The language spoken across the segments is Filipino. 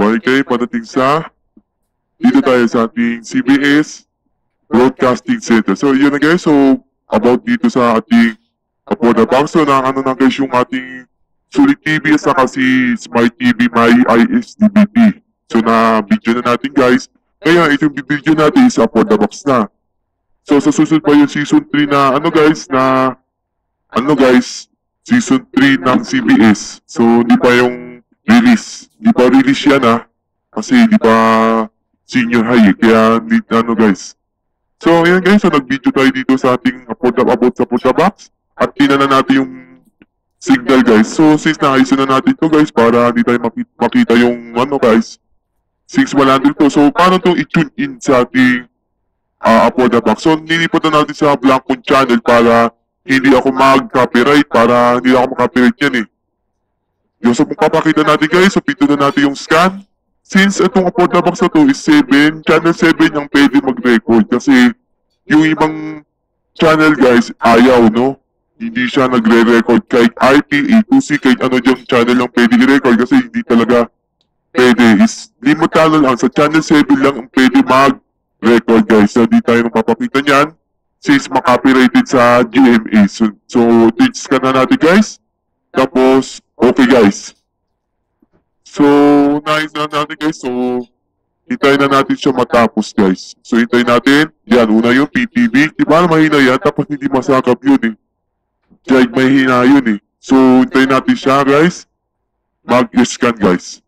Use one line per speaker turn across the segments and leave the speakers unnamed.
Balik kayo padating sa dito tayo sa ating CBS Broadcasting Center. So yun na guys, so about dito sa ating Apoda Box. So na ano na guys yung ating Sulit TV at saka si Smart TV may ISDBP. So na video na natin guys. Kaya itong video natin sa Apoda Box na. So sa susunod pa yung season 3 na season 3 ng CBS. So hindi pa yung release. Hindi pa release yan kasi hindi pa senior high kaya guys. So ayan guys, so nag-video tayo dito sa ating about sa Apoda Box at tingnan na natin yung signal guys. So since naayos na natin to guys para hindi tayo makita yung guys 6100 to. So paano to i-tune in sa ating Apoda Box? So nilipat na natin sa Blackphone channel para hindi ako mag-copyright, para hindi ako mag-copyright yan Yung so papakita natin guys, so pito na natin yung scan. Since itong Apoda Box na to is 7, channel 7 yung pwede mag-record kasi yung ibang channel guys ayaw hindi siya nagre-record kahit IP, A2C, kahit ano yung channel lang pwede i-record kasi hindi talaga pwede. Is limitado lang. Sa channel 7 lang ang pwede mag-record guys. So di tayo mapapakita niyan since makopyrighted sa GMA. So teach ka na natin guys. Tapos, okay guys. So, nice na natin guys. So, hintayin na natin siya matapos guys. So, hintayin natin. Yan, una yung PTV. Diba mahina yan? Tapos hindi masakap yun Kaya mahina yun So, hintayin natin siya guys. Mag-scan guys.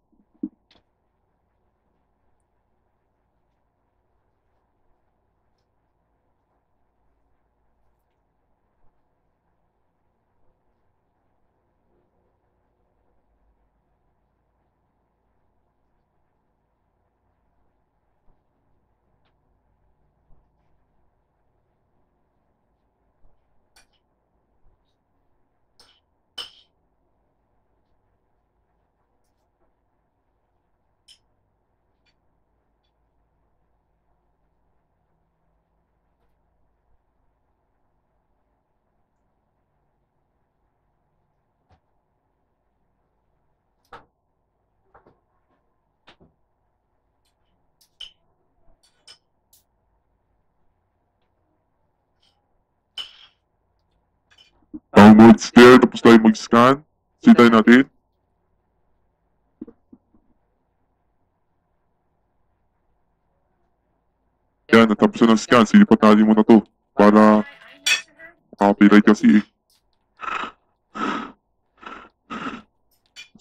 Downloads there, tapos tayo mag-scan. Sintayin natin. Yan, natapos na ng scan. Silipat natin muna to para copyright kasi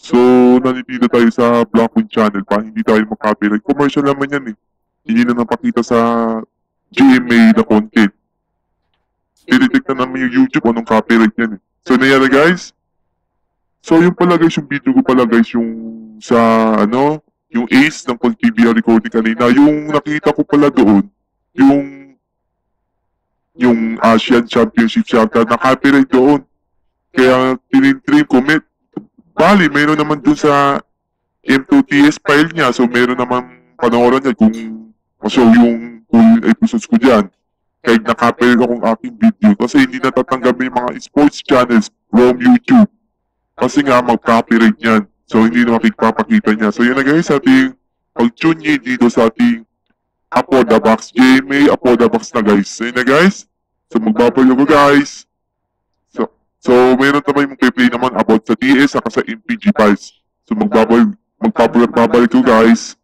So, nanitila tayo sa Blackphone channel para hindi tayo mag-copyright. Commercial naman yan Hindi na napakita sa GMA na content. I-detect na namin yung YouTube anong copyright yan So, nangyari guys. So, yung pala guys, yung video ko pala guys, yung sa, yung Ace ng PTV recording kanina, yung nakita ko pala doon, yung Asian Championship Shaka, na-copyright doon. Kaya, tinitrim ko, bali, meron naman doon sa M2TS file niya, so meron naman panoorin niya kung ma-show yung full episodes ko dyan. Kahit na-copyright akong aking video kasi hindi natatanggap yung mga sports channels from YouTube. Kasi nga mag-copyright yan. So hindi na makikipapakita niya. So yun na guys, ating pag-tune niya dito sa ating Apoda Box. GMA Apoda Box na guys. So yun na guys. So magbabalo ko guys. So meron naman yung play naman about sa TS saka sa MPG files. So magbabalik ko guys.